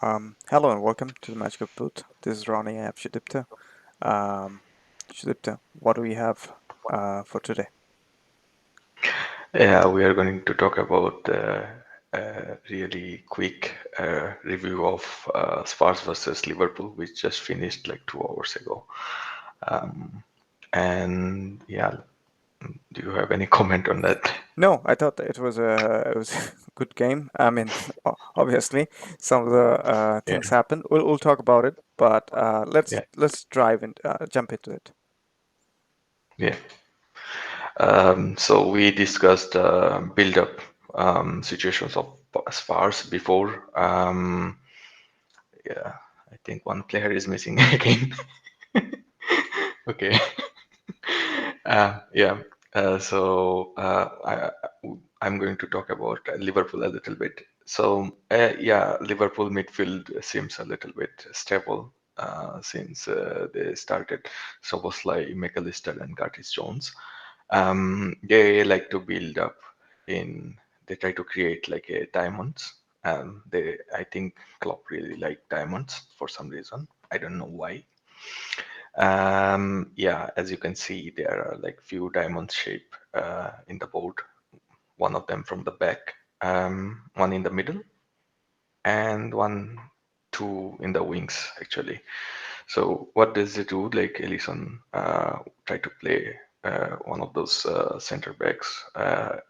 Hello and welcome to the Magical Boot. This is Ronnie. I have Shudipta. Shudipta, what do we have for today? Yeah, we are going to talk about a really quick review of Sparse versus Liverpool, which just finished like 2 hours ago. Um, and yeah, do you have any comment on that? No, I thought it was a good game. I mean, obviously, some of the Yeah, things happened. We'll talk about it, but let's yeah, let's drive and jump into it. yeah. So we discussed build-up situations of Sparse before. Yeah, I think one player is missing again. Okay. Yeah. I'm going to talk about Liverpool a little bit. Yeah, Liverpool midfield seems a little bit stable since they started Szoboszlai, McAllister, and Curtis Jones. They like to build up in. They try to create like a diamonds. I think Klopp really like diamonds for some reason. I don't know why. Yeah, as you can see, there are like few diamond shape in the board. One of them from the back, one in the middle, and two in the wings actually. So what does it do? Like Ellison try to play one of those center backs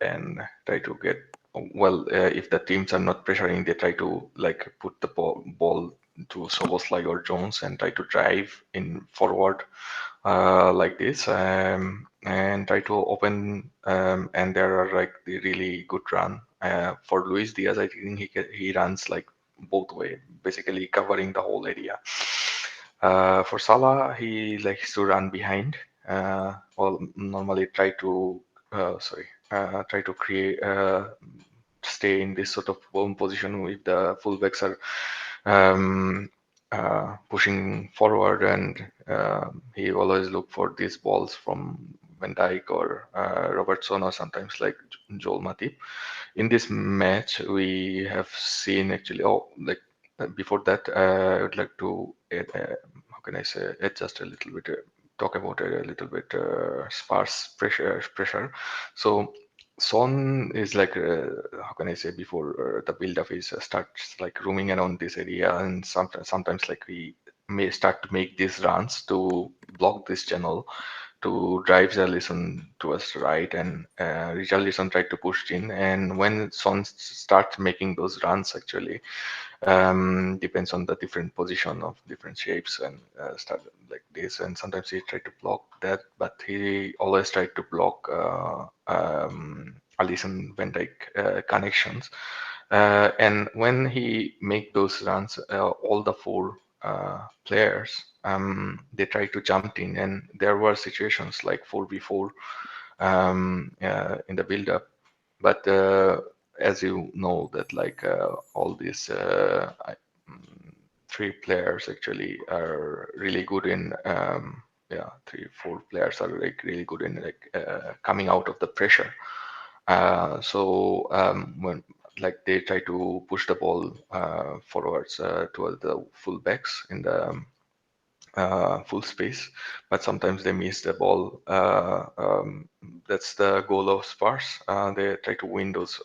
and try to get if the teams are not pressuring, they try to like put the ball to Soboslai or Jones and try to drive in forward like this and try to open and there are like the really good run for Luis Diaz. I think he runs like both way, basically covering the whole area. For Salah, he likes to run behind. Normally try to create stay in this sort of bone position if the fullbacks are pushing forward, and he always look for these balls from Van Dijk or Robertson or sometimes like Joel Matip. In this match, we have seen actually. Before that, I would like to add, how can I say, adjust a little bit, talk about a little bit sparse pressure. So Son is like, how can I say, before the build-up is starts like roaming around this area, and sometimes like we may start to make these runs to block this channel to drive Richarlison towards right, and Richarlison tried to push in. And when Son starts making those runs, actually, depends on the different position of different shapes and start like this. And sometimes he tried to block that, but he always tried to block Alisson Van Dijk connections. And when he make those runs, all the four players they try to jump in, and there were situations like 4v4 in the build-up. But as you know, that like all these three players actually are really good in yeah, three, four players are like really good in like coming out of the pressure. When like they try to push the ball forwards towards the full backs in the full space, but sometimes they miss the ball. That's the goal of Sparse. They try to win those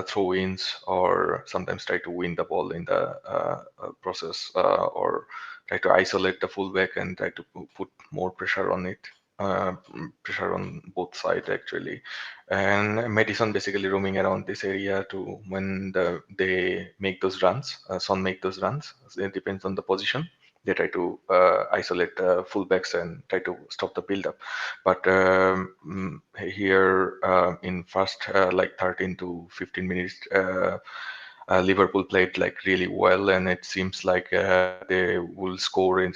throw-ins, or sometimes try to win the ball in the process, or try to isolate the fullback and try to put more pressure on it. Uh, Pressure on both sides actually, and Madison basically roaming around this area to when they make those runs. Son make those runs. It depends on the position. They try to isolate fullbacks and try to stop the build-up. But here in first like 13 to 15 minutes, Liverpool played like really well, and it seems like they will score. It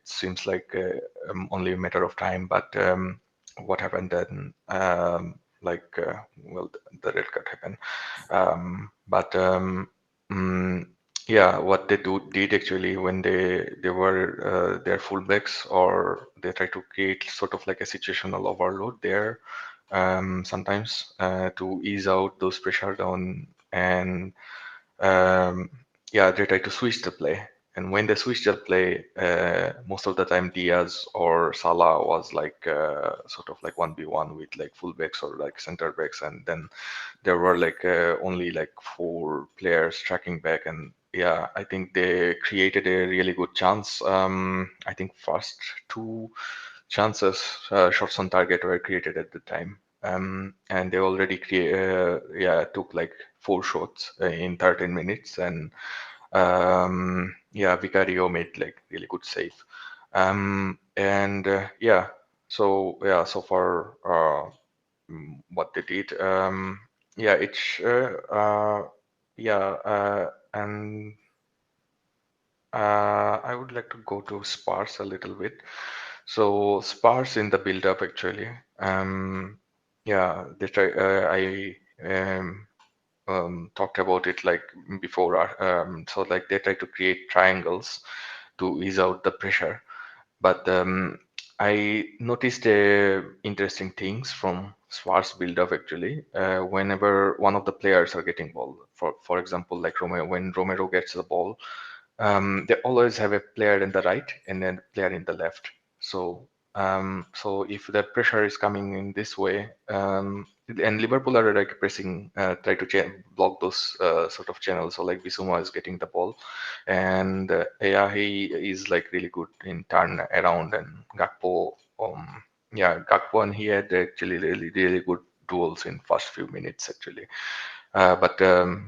seems like only a matter of time. But what happened then? The red card happened. But mm, yeah, what they did actually when they were their fullbacks, or they try to create sort of like a situational overload there sometimes to ease out those pressure down, and um, yeah, they try to switch the play. And when they switch the play, most of the time Diaz or Salah was like sort of like 1v1 with like fullbacks or like center backs, and then there were like only like four players tracking back. And yeah, I think they created a really good chance. I think first two chances, shots on target, were created at the time. And they already yeah, took like four shots in 13 minutes. And yeah, Vicario made like really good save. And yeah, so yeah, so far what they did, yeah, it's yeah, and I would like to go to Sparse a little bit. So Sparse in the build-up actually, yeah, they try. I talked about it like before. So like they try to create triangles to ease out the pressure. But I noticed interesting things from Sparse build-up actually. Whenever one of the players are getting ball, for example, like Romero, when Romero gets the ball, they always have a player in the right and then a player in the left. So so if the pressure is coming in this way, and Liverpool are like pressing, try to block those sort of channels. So like Bissouma is getting the ball, and yeah, he is like really good in turn around. And Gakpo, yeah, Gakpo, and he had actually really good duels in first few minutes actually. But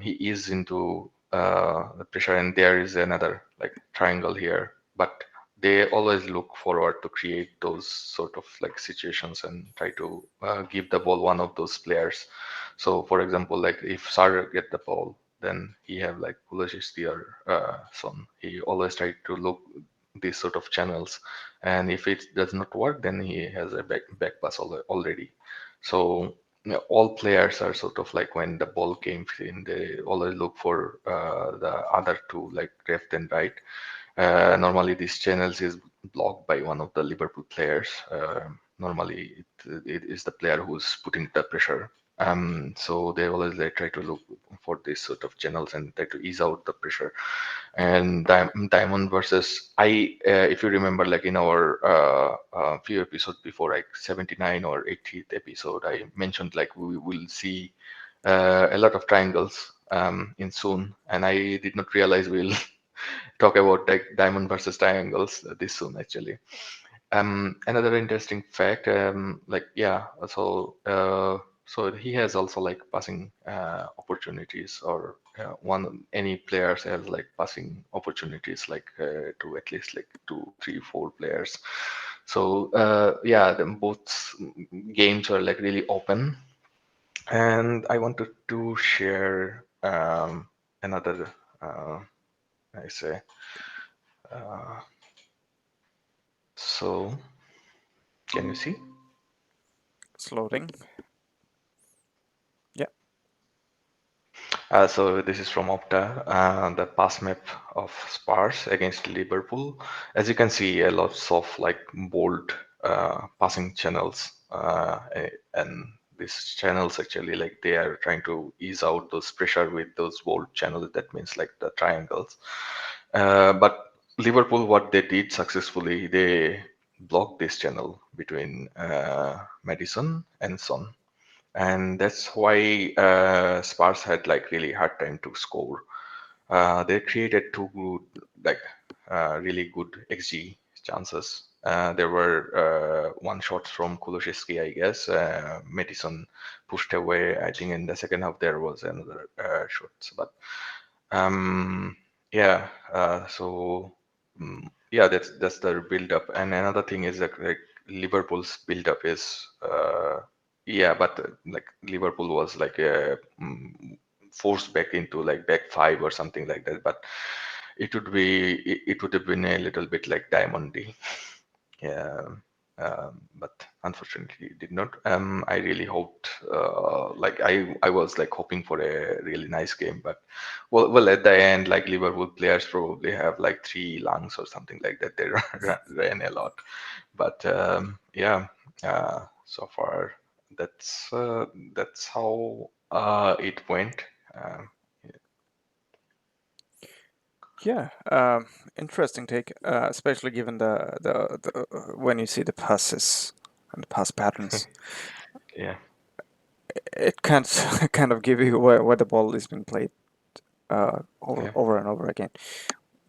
he is into the pressure, and there is another like triangle here. But they always look forward to create those sort of like situations and try to give the ball one of those players. So, for example, like if Sar get the ball, then he have like Pulisic or Son. He always try to look these sort of channels, and if it does not work, then he has a back pass already. So all players are sort of like when the ball came in, they always look for the other two, like left and right. Normally, these channels is blocked by one of the Liverpool players. Normally, it is the player who's putting the pressure. So they always like try to look for these sort of channels and try to ease out the pressure. And Diamond versus I, if you remember, like in our few episodes before, like 79 or 80th episode, I mentioned like we will see a lot of triangles in soon, and I did not realize we'll talk about like diamond versus triangles this soon actually. Another interesting fact, like yeah, so he has also like passing opportunities, or one any players has like passing opportunities like to at least like two, three, four players. So yeah, both games are like really open, and I wanted to share another. I say so. Can you see? It's loading. Yeah, So this is from Opta, the pass map of Sparse against Liverpool. As you can see, a lots of like bold passing channels, and these channels actually like they are trying to ease out those pressure with those bold channels. That means like the triangles. But Liverpool, what they did successfully, they blocked this channel between Madison and Son, and that's why Sparse had like really hard time to score. They created two good, like really good XG chances. There were one shot from Kulusevski, I guess. Madison pushed away. I think in the second half there was another shot, but um, yeah. Yeah, that's the build up. And another thing is that like Liverpool's build up is yeah, but like Liverpool was like forced back into like back five or something like that. But it would have been a little bit like Diamondy. Yeah, but unfortunately it did not. I really hoped, like I was like hoping for a really nice game, but well, at the end, like Liverpool players probably have like three lungs or something like that. They ran a lot, but yeah, so far that's how it went. Um, Yeah, interesting take, especially given the when you see the passes and the pass patterns, Yeah, it can't kind of give you where the ball is being played yeah, over and over again.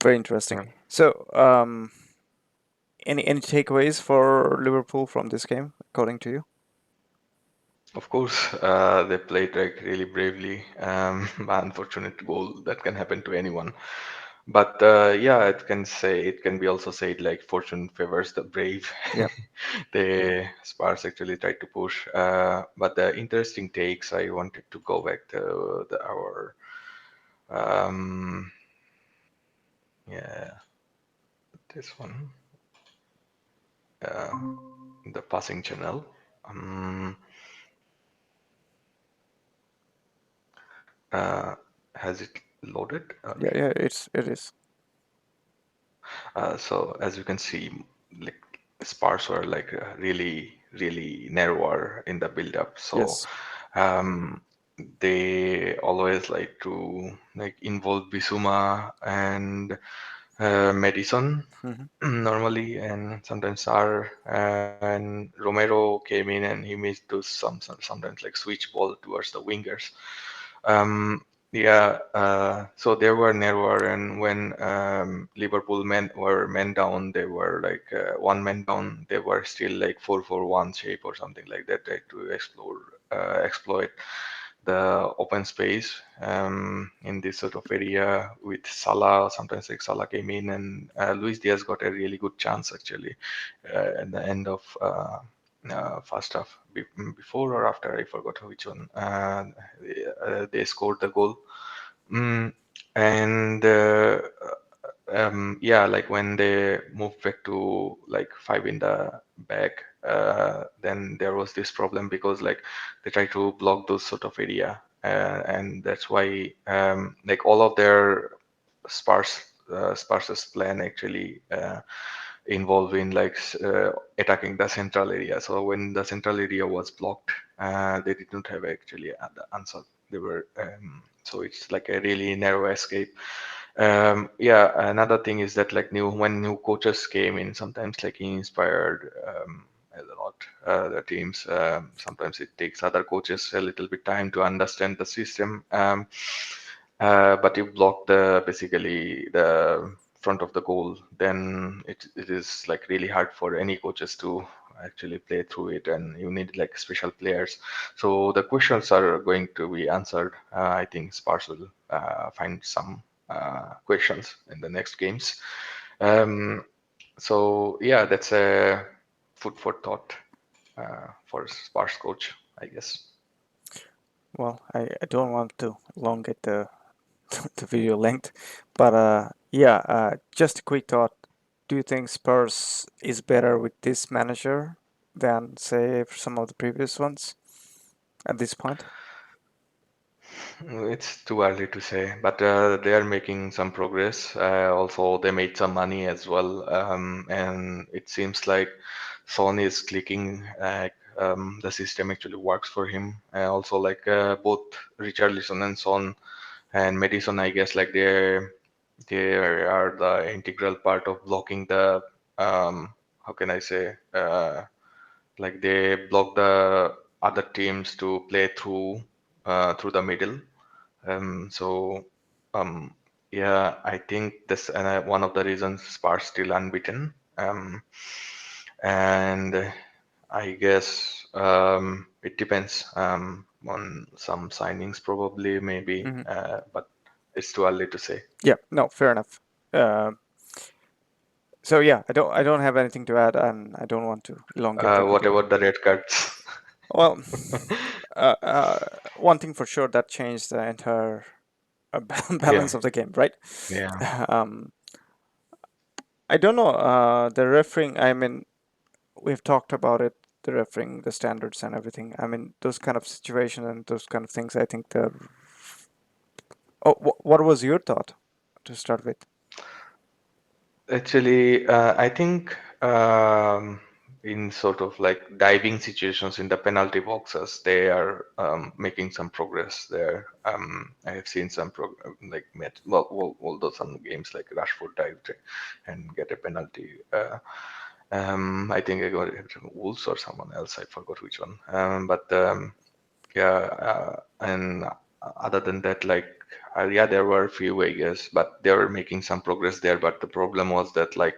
Very interesting. yeah. So, any takeaways for Liverpool from this game, according to you? Of course, they played like really bravely. Unfortunate goal that can happen to anyone. But yeah, it can be also said like fortune favors the brave. Yeah, The Spurs actually tried to push, but the interesting takes. I wanted to go back to our um, yeah, this one, uh, the passing channel. Um, uh, has it loaded? Or yeah, yeah. It is. So as you can see, like Sparse were like really narrower in the build-up. So Yes. um, they always like to like involve Bisuma and Madison Hmm. normally, and sometimes Sar and Romero came in and he made those sometimes like switch ball towards the wingers. Yeah, so they were narrower, and when Liverpool men were men down, they were like one man down. They were still like 4-4-1 shape or something like that, right, to exploit the open space in this sort of area with Salah. Sometimes like Salah came in, and Luis Diaz got a really good chance actually at the end of first half, before or after, I forgot which one. They scored the goal. Mm, and yeah, like when they moved back to like five in the back, then there was this problem because like they try to block those sort of area, and that's why like all of their Sparse's plan actually involved in like attacking the central area. So when the central area was blocked, they did not have actually the answer. They were so it's like a really narrow escape. Yeah, another thing is that like when new coaches came in, sometimes like he inspired a lot the teams. Sometimes it takes other coaches a little bit time to understand the system. But you block the basically the front of the goal, then it is like really hard for any coaches to actually play through it, and you need like special players. So the questions are going to be answered. I think Spurs will find some questions in the next games. Um, so yeah, that's a food for thought for Spurs coach, I guess. Well, I don't want to elongate the video length, but yeah, just a quick thought. Do you think Spurs is better with this manager than, say, some of the previous ones at this point? It's too early to say, but they are making some progress. Also, they made some money as well, and it seems like Son is clicking. The system actually works for him. Also, like both Richarlison and Son and Madison, I guess, like they are the integral part of blocking the how can I say like they block the other teams to play through the middle. So, um, yeah, I think this one of the reasons Spar's still unbeaten. And I guess it depends on some signings, probably, maybe, Hmm. but it's too early to say. Yeah, no, fair enough. Uh, so yeah, I don't have anything to add, and I don't want to elongate the What video. about the red cards? Well, one thing for sure that changed the entire Yeah, balance of the game, right? yeah. Um, I don't know. The refereeing, I mean, we've talked about it, the refereeing, the standards, and everything. I mean, those kind of situations and those kind of things. I think the. Oh, what was your thought to start with? Actually, I think. in sort of like diving situations in the penalty boxes, they are making some progress there. I have seen some like although some games like Rashford dived and get a penalty. I think I got it from Wolves or someone else. I forgot which one. But yeah, and other than that, like yeah, there were a few, I guess, but they were making some progress there. But the problem was that like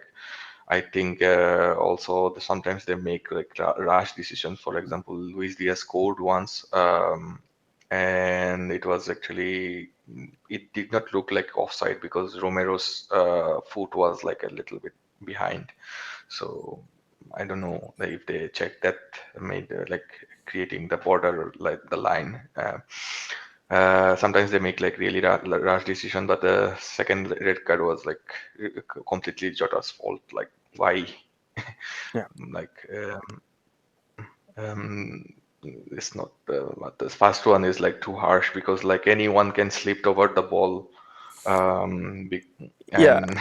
I think also sometimes they make like rash decisions. For example, Luis Diaz scored once, and it was actually it did not look like offside because Romero's foot was like a little bit behind. So I don't know if they checked that, made like creating the border like the line. Sometimes they make like really rash decision, but the second red card was like completely Jota's fault. Like why? Yeah. Like um, it's not. But the first one is like too harsh because like anyone can slip over the ball um, be, Yeah. and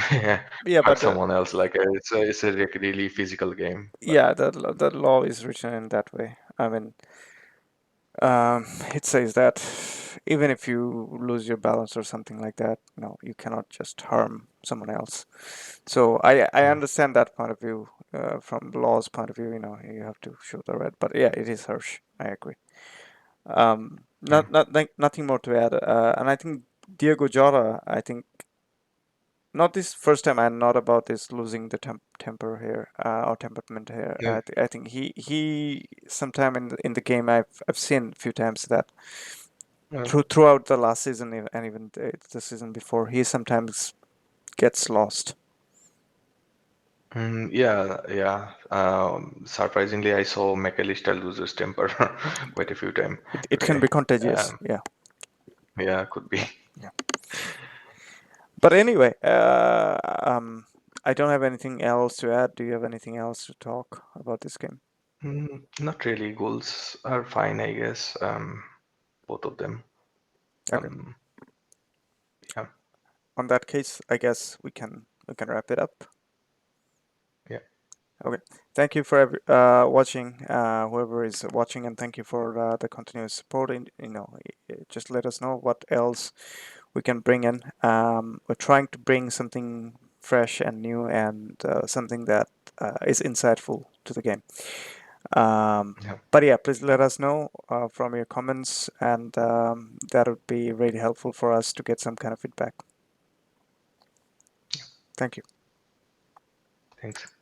Yeah. hurt But someone else. Like it's a really physical game. But yeah, the law is written in that way. I mean, it says that even if you lose your balance or something like that, you cannot just harm someone else. So I yeah, understand that point of view. From the law's point of view, you have to show the red. But yeah, it is harsh. I agree. yeah. Nothing more to add. And I think Diego Jota, I think not this first time and not about this losing the temper here or temperament here. Yeah. I think he sometime in the game I've seen a few times that Yeah. throughout the last season and even the season before he sometimes gets lost. Yeah, yeah. Surprisingly, I saw McAllister lose his temper quite a few times It can today. be contagious. Um, Yeah. yeah, could be. Yeah. But anyway, I don't have anything else to add. Do you have anything else to talk about this game? Not really. Goals are fine, I guess. Both of them. Okay. Um, yeah, On that case, I guess we can wrap it up. yeah, Okay. Thank you for watching, whoever is watching, and thank you for the continuous support. And just let us know what else we can bring in. We're trying to bring something fresh and new and something that is insightful to the game. yeah. But yeah, please let us know from your comments, and that would be really helpful for us to get some kind of feedback. Thank you. Thanks.